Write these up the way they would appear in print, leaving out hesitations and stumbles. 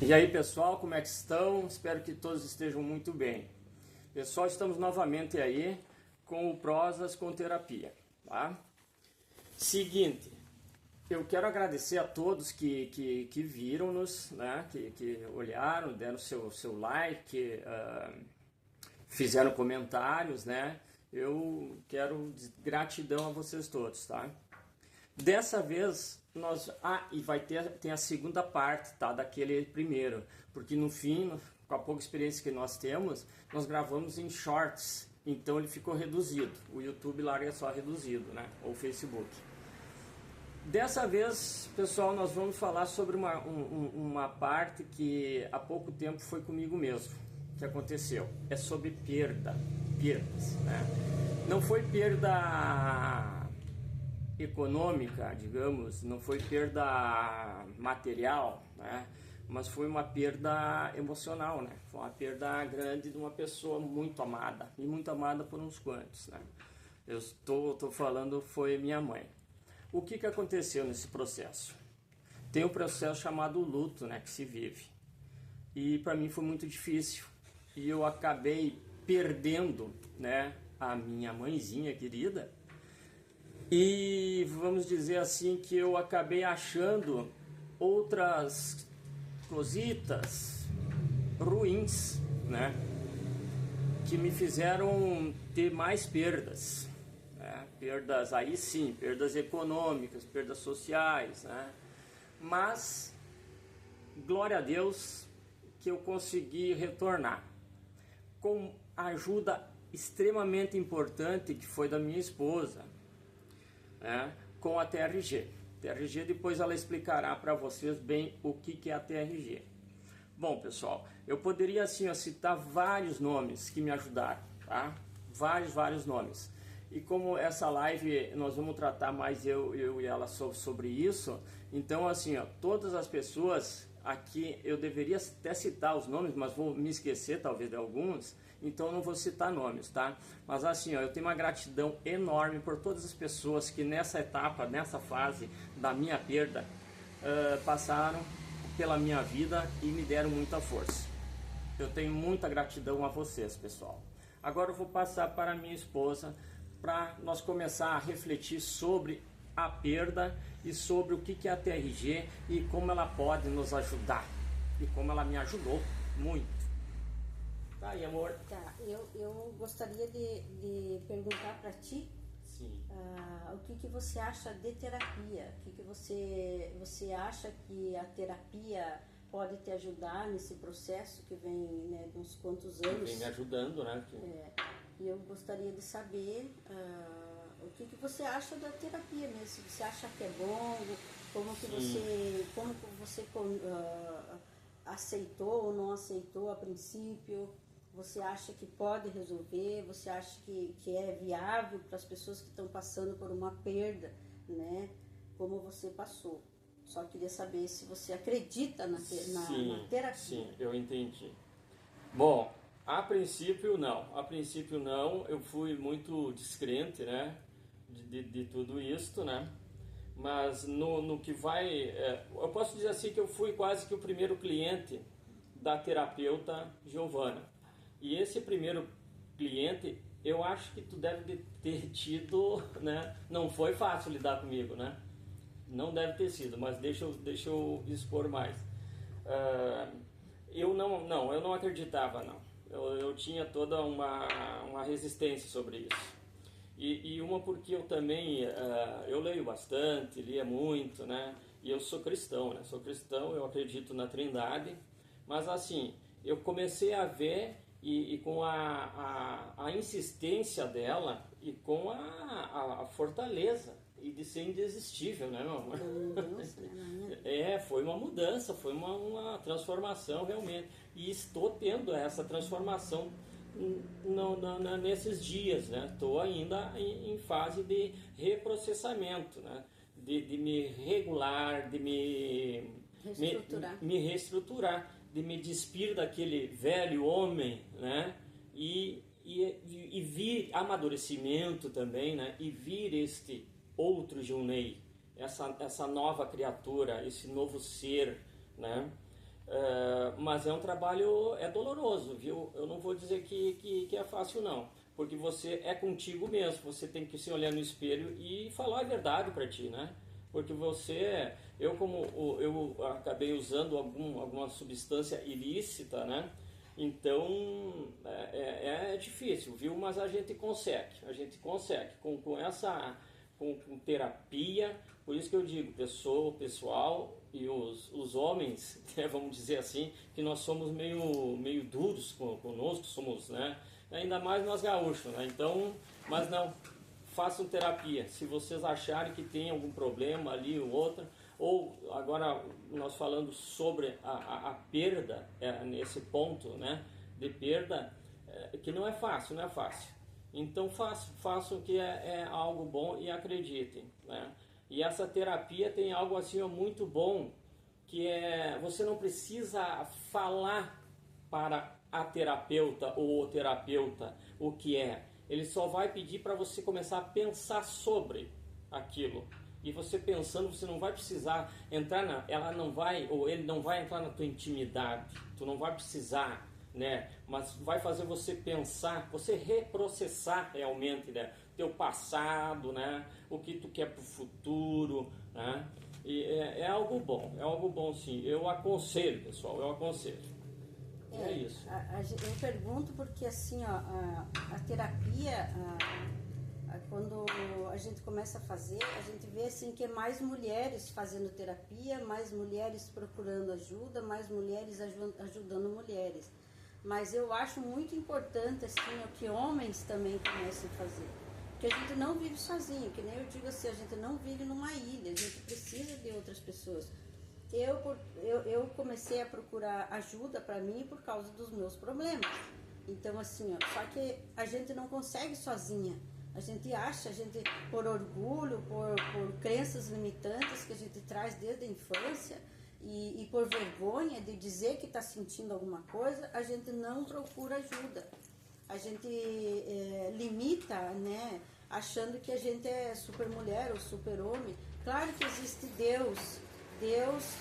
E aí pessoal, como é que estão? Espero que todos estejam muito bem. Pessoal, estamos novamente aí com o Prosas com Terapia, tá? Seguinte, eu quero agradecer a todos que viram-nos, né? que olharam, deram seu like, fizeram comentários, né? Eu quero gratidão a vocês todos, tá? Dessa vez nós tem a segunda parte, tá, daquele primeiro, porque no fim, com a pouca experiência que nós temos, nós gravamos em shorts, então ele ficou reduzido. O YouTube larga só reduzido, né, ou o Facebook. Dessa vez, pessoal, nós vamos falar sobre uma parte que há pouco tempo foi comigo mesmo, que aconteceu. É sobre perdas, né? Não foi perda econômica, digamos, não foi perda material, né? Mas foi uma perda emocional, né? Foi uma perda grande de uma pessoa muito amada, e muito amada por uns quantos, né? Eu estou falando, foi minha mãe. O que aconteceu nesse processo? Tem um processo chamado luto, né, que se vive. E para mim foi muito difícil. E eu acabei perdendo, né, a minha mãezinha querida. E vamos dizer assim que eu acabei achando outras cositas ruins, né, que me fizeram ter mais perdas. Perdas, aí sim, perdas econômicas, perdas sociais, né? Mas, glória a Deus, que eu consegui retornar com ajuda extremamente importante que foi da minha esposa, né? Com a TRG. TRG, depois ela explicará para vocês bem o que é a TRG. Bom, pessoal, eu poderia assim citar vários nomes que me ajudaram, tá? Vários nomes. E como essa live nós vamos tratar mais eu e ela sobre isso, então assim, ó, todas as pessoas aqui, eu deveria até citar os nomes, mas vou me esquecer talvez de alguns, então não vou citar nomes, tá? Mas assim, ó, eu tenho uma gratidão enorme por todas as pessoas que nessa etapa, nessa fase da minha perda, passaram pela minha vida e me deram muita força. Eu tenho muita gratidão a vocês, pessoal. Agora eu vou passar para a minha esposa, para nós começar a refletir sobre a perda e sobre o que é a TRG e como ela pode nos ajudar e como ela me ajudou muito. Tá aí, amor? Tá, eu gostaria de perguntar para ti. Sim. O que você acha de terapia? O que você acha que a terapia pode te ajudar nesse processo que vem, né, de uns quantos anos? Vem me ajudando, né? E eu gostaria de saber o que você acha da terapia mesmo. Se você acha que é bom, como que você aceitou ou não aceitou a princípio? Você acha que pode resolver? Você acha que é viável para as pessoas que estão passando por uma perda, né? Como você passou. Só queria saber se você acredita na terapia. Sim, eu entendi. Bom, a princípio não, eu fui muito descrente, né, de tudo isso, né, mas no que vai, eu posso dizer assim que eu fui quase que o primeiro cliente da terapeuta Giovana, e esse primeiro cliente, eu acho que tu deve ter tido, né, não foi fácil lidar comigo, né, não deve ter sido, mas deixa eu expor mais. Eu não acreditava, não. Eu tinha toda uma resistência sobre isso. E uma porque eu também, eu leio bastante, lia muito, né? E eu sou cristão, né? Sou cristão, eu acredito na Trindade. Mas assim, eu comecei a ver e com a insistência dela e com a fortaleza e de ser indesistível, né, meu amor? Foi uma mudança, foi uma transformação realmente. E estou tendo essa transformação nesses dias, né? Estou ainda em fase de reprocessamento, né? De me regular, de me reestruturar, de me despir daquele velho homem, né? E vir amadurecimento também, né? E vir este outro Junei, essa nova criatura, esse novo ser, né? Mas é um trabalho, é doloroso, viu? Eu não vou dizer que é fácil, não. Porque você é contigo mesmo, você tem que se olhar no espelho e falar a verdade para ti, né? Porque eu acabei usando alguma substância ilícita, né? Então é difícil, viu? Mas a gente consegue com terapia. Por isso que eu digo, pessoal e os homens, né, vamos dizer assim, que nós somos meio duros conosco, somos, né? Ainda mais nós gaúchos, né? Então, mas não, façam terapia. Se vocês acharem que tem algum problema ali ou outro, ou agora nós falando sobre a perda, nesse ponto, né, de perda, que não é fácil, não é fácil. Então façam que é algo bom e acreditem, né? E essa terapia tem algo assim muito bom, que você não precisa falar para a terapeuta ou o terapeuta o que é. Ele só vai pedir para você começar a pensar sobre aquilo. E você pensando, você não vai precisar entrar ela não vai, ou ele não vai entrar na tua intimidade. Tu não vai precisar, né? Mas vai fazer você pensar, você reprocessar realmente, né? Teu passado, né? O que tu quer pro futuro, né? E é algo bom sim. Eu aconselho, pessoal, eu aconselho. É isso. Eu pergunto porque assim, ó, a terapia, quando a gente começa a fazer, a gente vê assim que é mais mulheres fazendo terapia, mais mulheres procurando ajuda, mais mulheres ajudando mulheres. Mas eu acho muito importante assim, que homens também comecem a fazer. Porque a gente não vive sozinho, que nem eu digo assim, a gente não vive numa ilha, a gente precisa de outras pessoas. Eu comecei a procurar ajuda para mim por causa dos meus problemas. Então assim, ó, só que a gente não consegue sozinha. A gente acha, por orgulho, por crenças limitantes que a gente traz desde a infância e por vergonha de dizer que está sentindo alguma coisa, a gente não procura ajuda. A gente limita, né, achando que a gente é super mulher ou super homem. Claro que existe Deus. Deus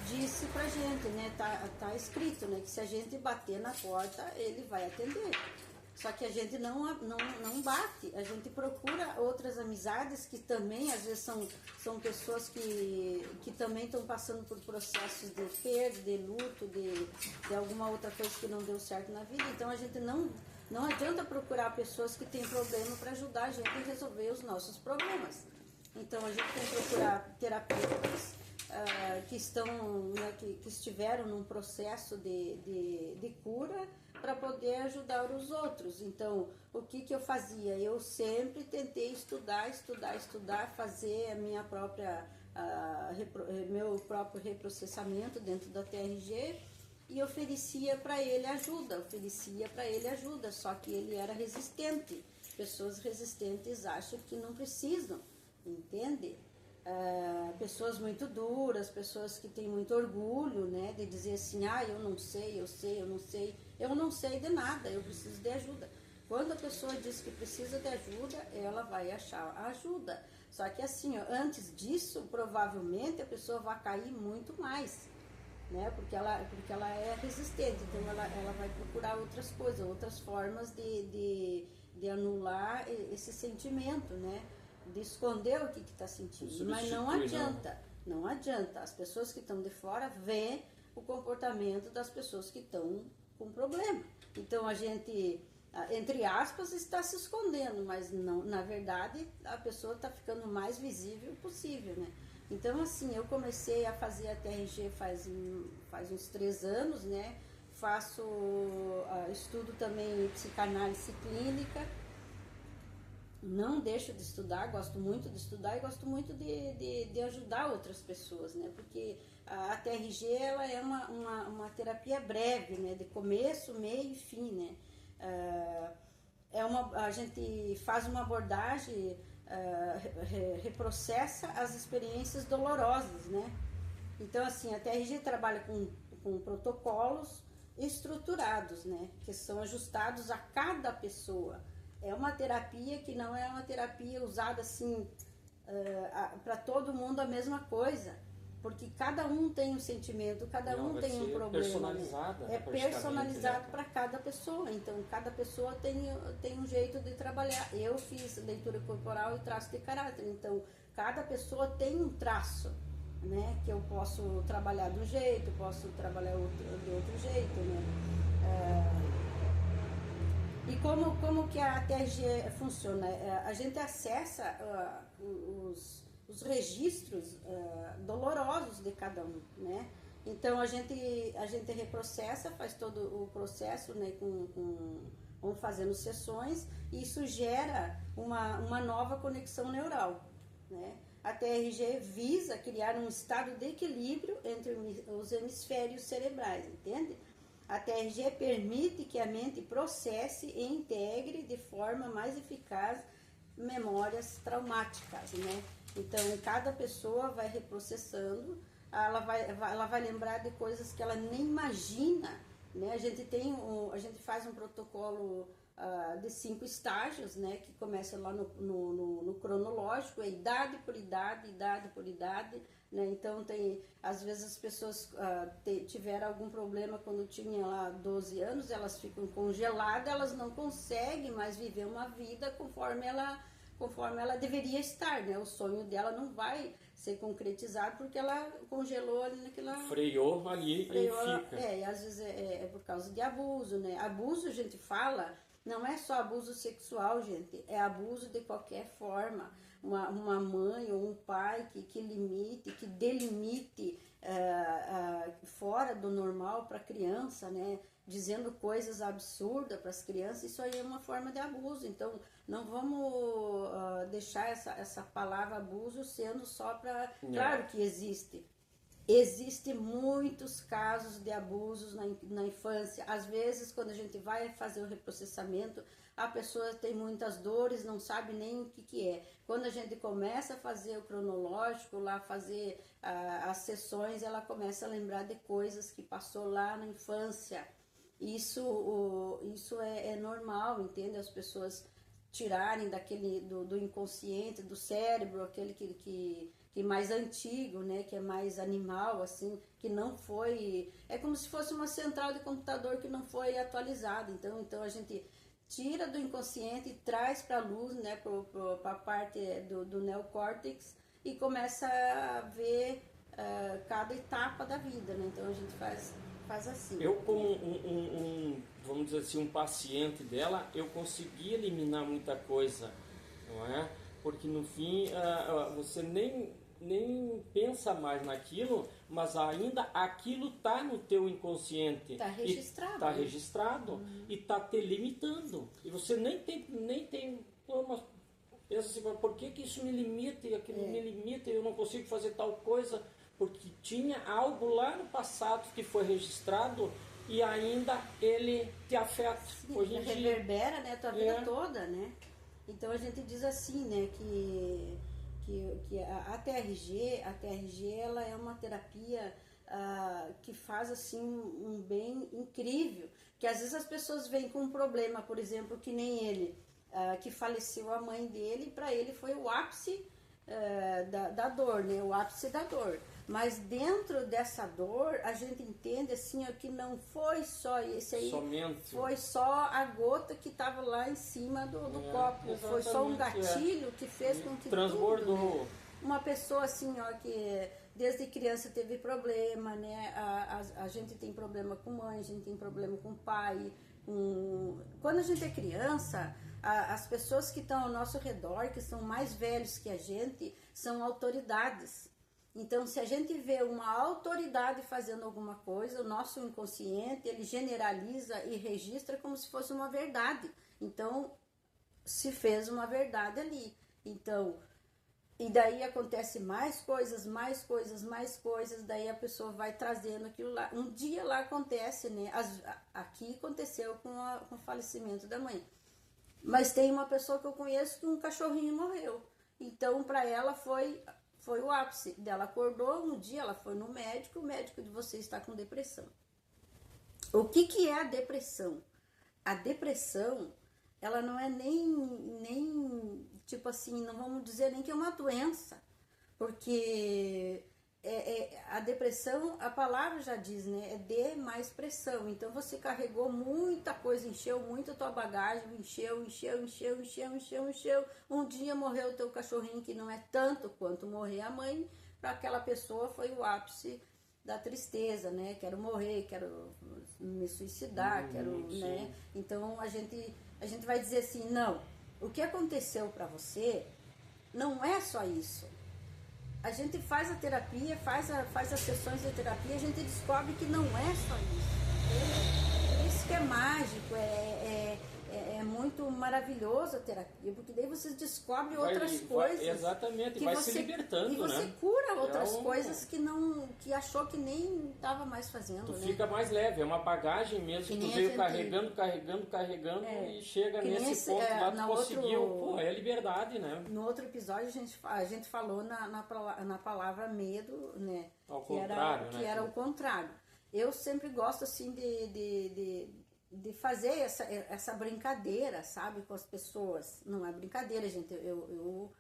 disse pra gente, né, tá escrito, né, que se a gente bater na porta, ele vai atender. Só que a gente não bate, a gente procura outras amizades que também, às vezes, são pessoas que também estão passando por processos de perda, de luto, de alguma outra coisa que não deu certo na vida. Então a gente não adianta procurar pessoas que têm problema para ajudar a gente a resolver os nossos problemas. Então a gente tem que procurar terapeutas que estiveram num processo de cura para poder ajudar os outros. Então, o que eu fazia? Eu sempre tentei estudar, fazer a minha meu próprio reprocessamento dentro da TRG e oferecia para ele ajuda, só que ele era resistente. Pessoas resistentes acham que não precisam, entende? Pessoas muito duras, pessoas que têm muito orgulho, né, de dizer assim, eu não sei de nada, eu preciso de ajuda. Quando a pessoa diz que precisa de ajuda, ela vai achar ajuda. Só que assim, antes disso, provavelmente a pessoa vai cair muito mais, né, porque ela é resistente, então ela vai procurar outras coisas, outras formas de anular esse sentimento, né, de esconder o que está sentindo. Mas não adianta. As pessoas que estão de fora veem o comportamento das pessoas que estão com problema. Então a gente, entre aspas, está se escondendo, mas não, na verdade a pessoa está ficando o mais visível possível, né? Então assim, eu comecei a fazer a TRG faz uns 3 anos, né? Estudo também psicanálise clínica. Não deixo de estudar, gosto muito de estudar e gosto muito de ajudar outras pessoas, né? Porque a TRG ela é uma terapia breve, né? De começo, meio e fim, né? A gente faz uma abordagem, reprocessa as experiências dolorosas, né? Então, assim, a TRG trabalha com protocolos estruturados, né? Que são ajustados a cada pessoa. É uma terapia que não é uma terapia usada assim para todo mundo a mesma coisa, porque cada um tem um sentimento, cada um tem um problema. Personalizada, né? É personalizado para cada pessoa, então cada pessoa tem um jeito de trabalhar. Eu fiz leitura corporal e traço de caráter, então cada pessoa tem um traço, né, que eu posso trabalhar de um jeito, posso trabalhar de outro jeito, né? E como que a TRG funciona? A gente acessa os registros dolorosos de cada um, né? Então a gente reprocessa, faz todo o processo, né, vamos fazendo sessões, e isso gera uma nova conexão neural, né? A TRG visa criar um estado de equilíbrio entre os hemisférios cerebrais, entende? A TRG permite que a mente processe e integre de forma mais eficaz memórias traumáticas, né? Então, cada pessoa vai reprocessando, ela vai lembrar de coisas que ela nem imagina, né? A gente faz um protocolo de 5 estágios, né? Que começa lá no cronológico, é idade por idade, né? Então, às vezes as pessoas tiveram algum problema quando tinha lá 12 anos, elas ficam congeladas, elas não conseguem mais viver uma vida conforme ela deveria estar, né? O sonho dela não vai ser concretizado porque ela congelou ali naquela... Freou ali e fica. E às vezes é por causa de abuso, né? Abuso, a gente fala, não é só abuso sexual, gente, é abuso de qualquer forma. Uma mãe ou um pai que limite, que delimite fora do normal para a criança, né? Dizendo coisas absurdas para as crianças, isso aí é uma forma de abuso. Então, não vamos deixar essa palavra abuso sendo só para... Claro que Existem muitos casos de abusos na infância. Às vezes, quando a gente vai fazer o reprocessamento, a pessoa tem muitas dores, não sabe nem o que é. Quando a gente começa a fazer o cronológico, lá fazer as sessões, ela começa a lembrar de coisas que passou lá na infância. Isso é normal, entende? As pessoas tirarem do inconsciente, do cérebro, aquele que mais antigo, né, que é mais animal, assim, que não foi... É como se fosse uma central de computador que não foi atualizada. Então a gente tira do inconsciente e traz para a luz, né, para a parte do neocórtex, e começa a ver cada etapa da vida, né? Então a gente faz assim. Eu, como vamos dizer assim, um paciente dela, eu consegui eliminar muita coisa, não é? Porque no fim você nem pensa mais naquilo, mas ainda aquilo está no teu inconsciente. Está registrado. Está registrado e está te limitando. E você nem tem mas pensa assim, por que isso me limita e aquilo me limita e eu não consigo fazer tal coisa? Porque tinha algo lá no passado que foi registrado e ainda ele te afeta. Sim, hoje em dia. Reverbera, né, a tua vida toda, né? Então a gente diz assim, né, que a TRG ela é uma terapia que faz assim um bem incrível, que às vezes as pessoas vêm com um problema, por exemplo, que nem ele, que faleceu a mãe dele, e para ele foi o ápice da dor, né, o ápice da dor. Mas dentro dessa dor, a gente entende assim, que não foi só esse aí, somente. Foi só a gota que estava lá em cima do copo. Foi só um gatilho que fez com que transbordou. Tudo, né? Uma pessoa assim, que desde criança teve problema, né? A gente tem problema com mãe, a gente tem problema com pai. Quando a gente é criança, as pessoas que estão ao nosso redor, que são mais velhos que a gente, são autoridades. Então, se a gente vê uma autoridade fazendo alguma coisa, o nosso inconsciente, ele generaliza e registra como se fosse uma verdade. Então, se fez uma verdade ali. Então, e daí acontece mais coisas, daí a pessoa vai trazendo aquilo lá. Um dia lá acontece, né? Aqui aconteceu com o falecimento da mãe. Mas tem uma pessoa que eu conheço que um cachorrinho morreu. Então, para ela foi o ápice. Ela acordou, um dia ela foi no médico, o médico de você está com depressão. O que é a depressão? A depressão, ela não é nem tipo assim, não vamos dizer nem que é uma doença, porque a depressão, a palavra já diz, né? É de mais pressão. Então você carregou muita coisa, encheu muito a tua bagagem, encheu. Um dia morreu o teu cachorrinho, que não é tanto quanto morrer a mãe. Para aquela pessoa foi o ápice da tristeza, né? Quero morrer, quero me suicidar, né? Então a gente vai dizer assim, não, o que aconteceu para você não é só isso. A gente faz a terapia, faz as sessões de terapia, a gente descobre que não é só isso. Isso que é mágico, é muito maravilhoso a terapia, porque daí você descobre outras coisas. Exatamente, vai se libertando, e você cura outras coisas que achou que nem estava mais fazendo. Tu né? fica mais leve, é uma bagagem mesmo que tu veio carregando e chega nesse ponto lá, tu conseguiu. Pô, é liberdade, né? No outro episódio a gente falou na palavra medo, né? Ao contrário, que era o contrário. Eu sempre gosto assim de fazer essa brincadeira, sabe, com as pessoas. Não é brincadeira, gente. Eu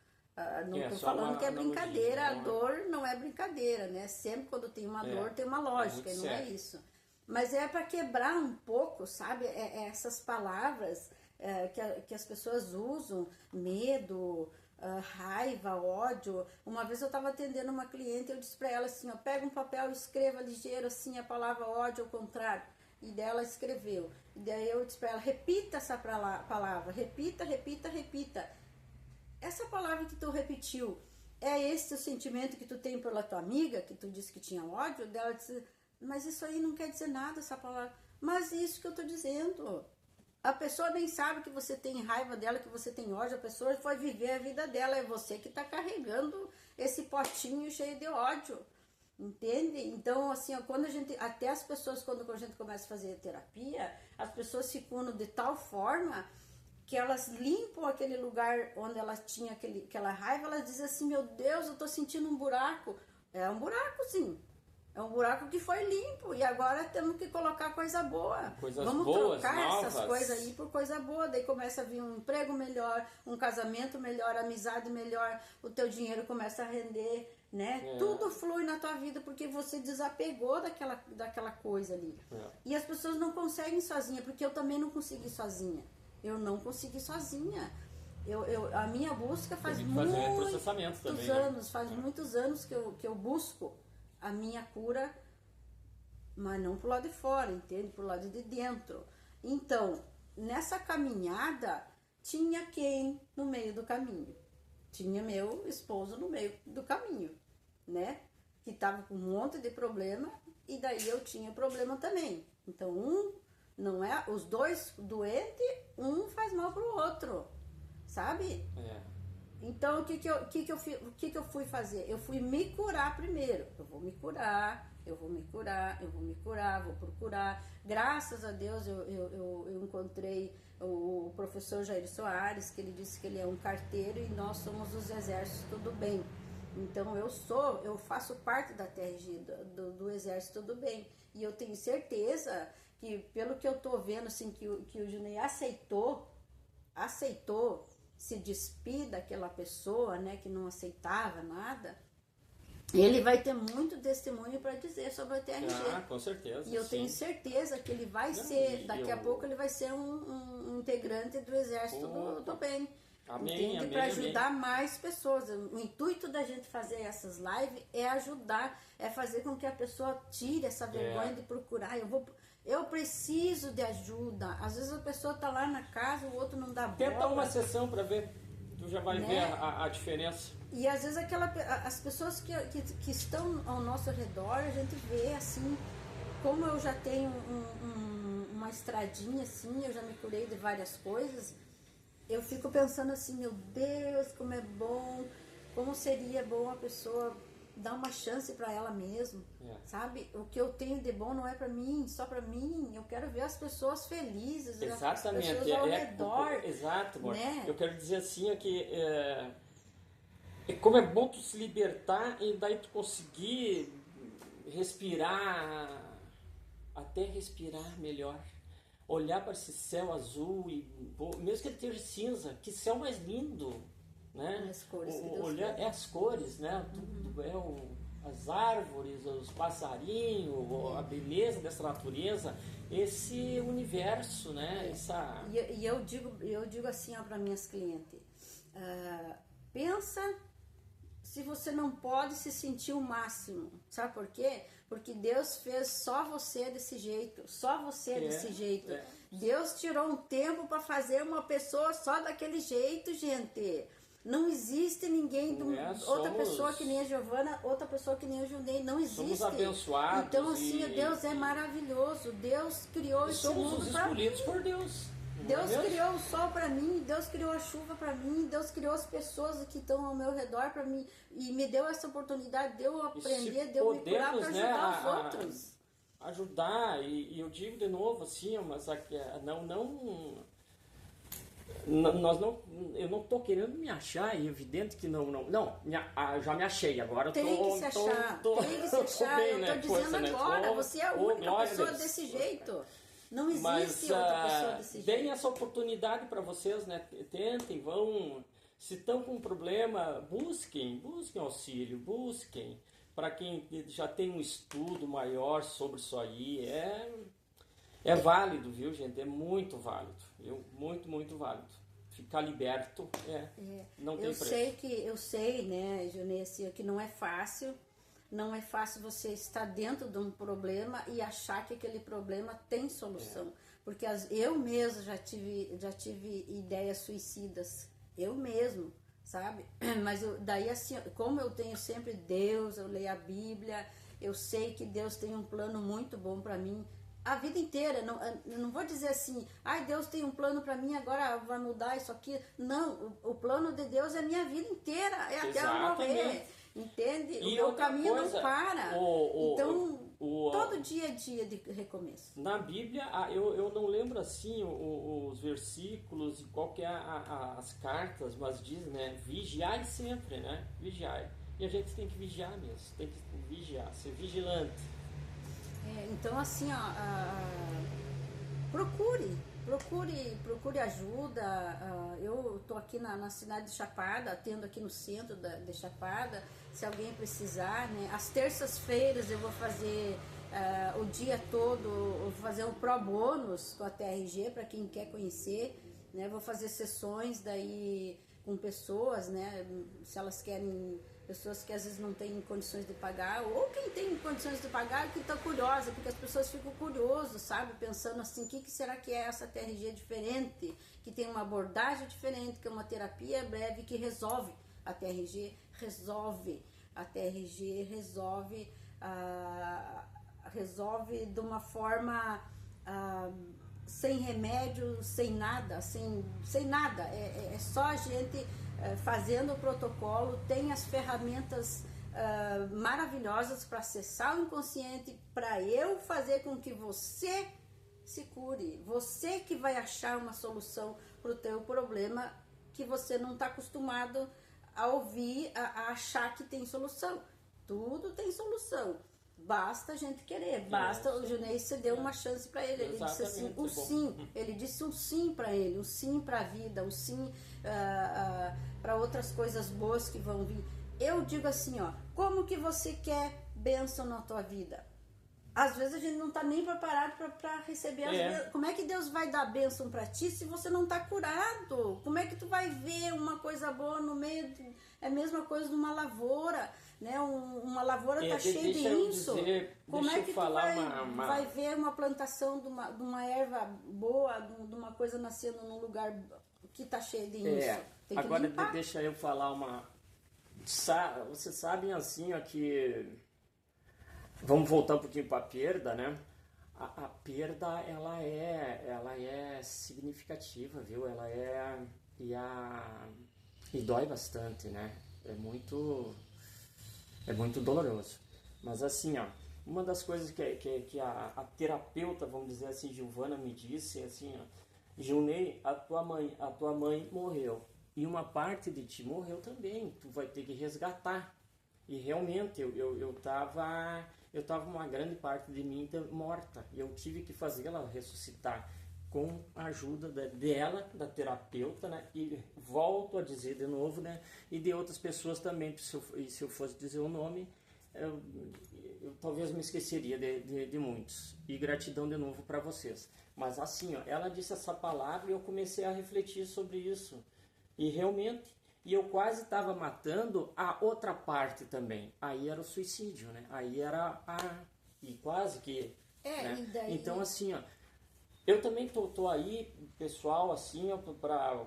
não estou falando que é brincadeira. A dor não é brincadeira, né? Sempre quando tem uma dor tem uma lógica, não é isso. Mas é para quebrar um pouco, sabe, essas palavras que as pessoas usam, medo, raiva, ódio. Uma vez eu estava atendendo uma cliente, eu disse para ela assim, ó, pega um papel e escreva ligeiro assim a palavra ódio ao contrário. E dela escreveu. E daí eu disse para ela, repita essa palavra, repita. Essa palavra que tu repetiu, é esse o sentimento que tu tem pela tua amiga, que tu disse que tinha ódio? Dela disse, mas isso aí não quer dizer nada, essa palavra. Mas isso que eu tô dizendo. A pessoa nem sabe que você tem raiva dela, que você tem ódio, a pessoa foi viver a vida dela, é você que tá carregando esse potinho cheio de ódio. Entende? Então, assim, quando até as pessoas, quando a gente começa a fazer terapia, as pessoas se curam de tal forma que elas limpam aquele lugar onde elas tinham aquela raiva, elas dizem assim, meu Deus, eu tô sentindo um buraco. É um buraco, sim. É um buraco que foi limpo e agora temos que colocar coisa boa. Vamos boas, trocar novas. Essas coisas aí por coisa boa. Daí começa a vir um emprego melhor, um casamento melhor, amizade melhor, o teu dinheiro começa a render, né? Tudo flui na tua vida porque você desapegou daquela coisa ali. E as pessoas não conseguem sozinha, porque eu também não consegui sozinha. Eu não consegui sozinha. A minha busca faz muitos anos, muitos anos que eu busco a minha cura, mas não pro lado de fora, entende? Pro lado de dentro. Então, nessa caminhada, tinha quem no meio do caminho? Tinha meu esposo no meio do caminho, né? Que tava com um monte de problema e daí eu tinha problema também. Então, não é os dois doentes, um faz mal pro outro, sabe? Então, o que eu fui fazer? Eu fui me curar primeiro. Eu vou me curar, vou procurar. Graças a Deus, eu encontrei o professor Jair Soares, que ele disse que ele é um carteiro e nós somos os exércitos do bem. Então, eu faço parte da TRG, do exército do bem. E eu tenho certeza que, pelo que eu tô vendo, assim, que o Junei aceitou se despir daquela pessoa, né, que não aceitava nada, ele vai ter muito testemunho para dizer sobre a TRG. Com certeza. E eu tenho certeza que ele vai daqui a pouco ele vai ser um integrante do Exército do Bem. Amém, para ajudar mais pessoas. O intuito da gente fazer essas lives é ajudar, é fazer com que a pessoa tire essa vergonha de procurar. Eu preciso de ajuda. Às vezes a pessoa tá lá na casa, o outro não dá bola. Tenta uma sessão para ver, tu já vai ver a diferença. E às vezes as pessoas que estão ao nosso redor, a gente vê assim, como eu já tenho uma estradinha assim, eu já me curei de várias coisas, eu fico pensando assim, meu Deus, como é bom, como seria bom a pessoa dar uma chance para ela mesma, sabe? O que eu tenho de bom não é para mim, só para mim. Eu quero ver as pessoas felizes, exatamente, as pessoas ao redor. Exato, amor. Né? Eu quero dizer assim que como é bom tu se libertar e daí tu conseguir respirar, até respirar melhor. Olhar para esse céu azul e mesmo que ele esteja cinza, que céu mais lindo, né? As cores olhar as cores, né? Tudo as árvores, os passarinhos, a beleza dessa natureza, esse universo, né? E eu digo assim para minhas clientes, pensa se você não pode se sentir o máximo, sabe por quê? Porque Deus fez só você desse jeito, só você desse jeito. Deus tirou um tempo para fazer uma pessoa só daquele jeito, gente. Não existe ninguém, outra pessoa que nem a Giovana, outra pessoa que nem o Junei, não existe. Somos abençoados. Então assim, Deus é maravilhoso. Deus criou esse mundo somos os escolhidos por Deus. Deus criou o sol para mim, Deus criou a chuva para mim, Deus criou as pessoas que estão ao meu redor para mim e me deu essa oportunidade de eu aprender, de eu me curar para ajudar os outros. Ajudar, e eu digo de novo assim, mas aqui, nós não, eu não estou querendo me achar, é evidente que não, já me achei, agora tem que se achar, eu estou dizendo agora, você é a única pessoa desse jeito. Não existe outra pessoa desse jeito. Deem essa oportunidade para vocês, né? Tentem, vão. Se estão com um problema, busquem auxílio, busquem. Para quem já tem um estudo maior sobre isso aí, é válido, viu, gente? É muito válido, viu? Muito, muito válido. Ficar liberto, não tem preço. Eu sei, né, Junei, que não é fácil. Não é fácil você estar dentro de um problema e achar que aquele problema tem solução. Porque eu mesma já tive ideias suicidas. Eu mesmo, sabe? Mas daí assim, como eu tenho sempre Deus, eu leio a Bíblia, eu sei que Deus tem um plano muito bom para mim. A vida inteira, eu não vou dizer assim, Deus tem um plano para mim, agora vai mudar isso aqui. Não, o plano de Deus é a minha vida inteira, é até eu morrer. Entende? E o meu caminho não para. Então, todo dia é dia de recomeço. Na Bíblia, eu não lembro assim os versículos e qual que é as cartas, mas diz, né? Vigiai sempre, né? Vigiai. E a gente tem que vigiar mesmo, tem que vigiar, ser vigilante. Então, assim, procure ajuda. Eu estou aqui na cidade de Chapada, atendo aqui no centro de Chapada, se alguém precisar, né? Às terças-feiras eu vou fazer o dia todo, vou fazer um pro bônus com a TRG para quem quer conhecer, né? Vou fazer sessões daí com pessoas, né? Se elas querem, pessoas que às vezes não têm condições de pagar, ou quem tem condições de pagar que está curiosa, porque as pessoas ficam curiosas, sabe? Pensando assim, o que será que é essa TRG diferente, que tem uma abordagem diferente, que é uma terapia breve que resolve. A TRG resolve. A TRG resolve de uma forma sem remédio, sem nada, sem nada. É só a gente fazendo o protocolo, tem as ferramentas maravilhosas para acessar o inconsciente, para eu fazer com que você se cure. Você que vai achar uma solução para o teu problema que você não está acostumado a ouvir, a achar que tem solução. Tudo tem solução. Basta a gente querer, basta. O Junei deu uma chance para ele. Ele disse assim, um sim. Ele disse um sim para ele, um sim para a vida, um sim para outras coisas boas que vão vir. Eu digo assim, como que você quer bênção na tua vida? Às vezes a gente não está nem preparado para receber as bênçãos. Como é que Deus vai dar bênção para ti se você não está curado? Como é que tu vai ver uma coisa boa no meio? É a mesma coisa de uma lavoura, né? Uma lavoura está cheia de inso. Como é que tu vai ver uma plantação de uma erva boa, de uma coisa nascendo num lugar que está cheio de inso? Agora deixa eu falar uma... Vocês sabem assim, que... Vamos voltar um pouquinho para a perda, né? A perda, ela é significativa, viu? E dói bastante, né? É muito doloroso. Mas assim, uma das coisas que a terapeuta, vamos dizer assim, Giovana me disse, assim, Junei, a tua mãe morreu. E uma parte de ti morreu também. Tu vai ter que resgatar. E realmente, eu tava uma grande parte de mim morta. E eu tive que fazê-la ressuscitar com a ajuda dela, da terapeuta, né? E volto a dizer de novo, né? E de outras pessoas também, se eu fosse dizer o nome, eu talvez me esqueceria de muitos. E gratidão de novo para vocês. Mas assim, ó, ela disse essa palavra e eu comecei a refletir sobre isso. E realmente, e eu quase estava matando a outra parte também. Aí era o suicídio, né? Aí era e quase que... né? E daí... Então assim, ó, eu também tô aí, pessoal, assim, ó, para...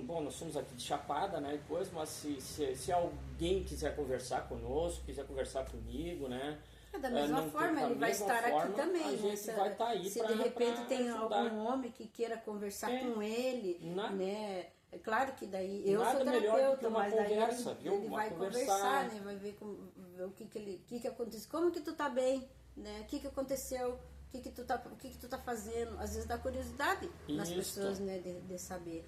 Bom, nós somos aqui de Chapada, né, coisa, mas se alguém quiser conversar conosco, quiser conversar comigo, né? Da mesma forma, ele vai estar aqui também. A gente vai estar aí se de repente tem ajudar. algum homem que queira conversar com ele, né? É claro que daí eu nada sou terapeuta, mas daí ele vai conversar, né? Vai ver o que aconteceu, como que tu tá bem, né? O que aconteceu, o que tu tá fazendo, às vezes dá curiosidade nas pessoas, né, de saber.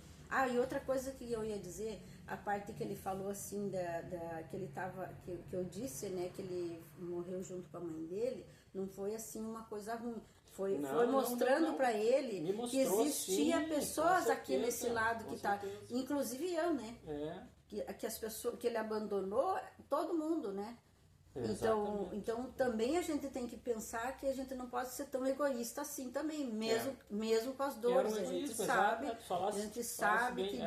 E outra coisa que eu ia dizer, a parte que ele falou assim, que ele tava, que eu disse, né, que ele morreu junto com a mãe dele, não foi assim uma coisa ruim. Foi mostrando para ele que existia pessoas aqui nesse lado que tá, inclusive eu, né? Que as pessoas que ele abandonou, todo mundo, né? Então também a gente tem que pensar que a gente não pode ser tão egoísta assim também, mesmo com as dores. A gente sabe que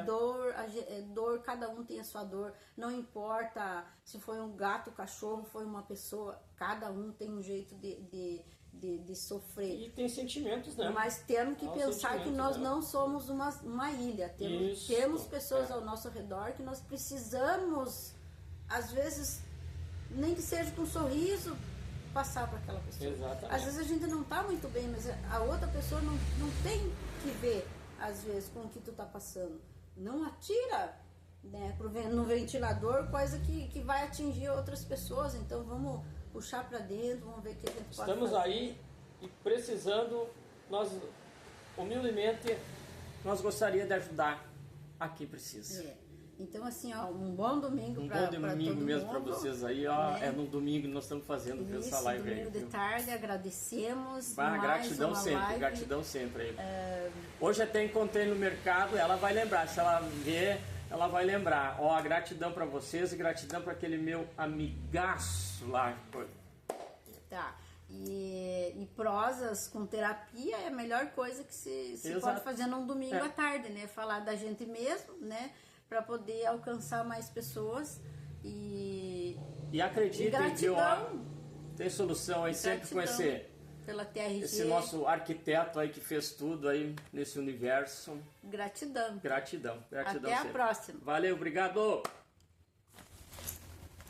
dor, cada um tem a sua dor. Não importa se foi um gato, cachorro, foi uma pessoa, cada um tem um jeito de sofrer. E tem sentimentos, né? Mas temos que pensar que nós não somos uma ilha. Temos pessoas ao nosso redor que nós precisamos, às vezes, nem que seja com um sorriso, passar para aquela pessoa. Exatamente. Às vezes a gente não está muito bem, mas a outra pessoa não tem que ver, às vezes, com o que tu está passando. Não atira, né, no ventilador, coisa que vai atingir outras pessoas. Então vamos puxar para dentro, vamos ver o que a gente pode fazer. Estamos aí e precisando, nós, humildemente, nós gostaríamos de ajudar a quem precisa. Então, assim, ó, um bom domingo para todo mundo. Um bom domingo mesmo para vocês aí, ó. Né? É no domingo que nós estamos fazendo essa live aí. Domingo de tarde, agradecemos. Gratidão sempre, live. Gratidão sempre aí. Hoje até encontrei no mercado, ela vai lembrar, se ela ver, ela vai lembrar. Ó, gratidão para vocês e gratidão para aquele meu amigaço lá. Tá. E prosas com terapia é a melhor coisa que se pode fazer num domingo à tarde, né? Falar da gente mesmo, né? Para poder alcançar mais pessoas e acreditem que tem solução aí sempre com pela TRG, esse nosso arquiteto aí que fez tudo aí nesse universo. Gratidão. Gratidão Até sempre. A próxima. Valeu, obrigado.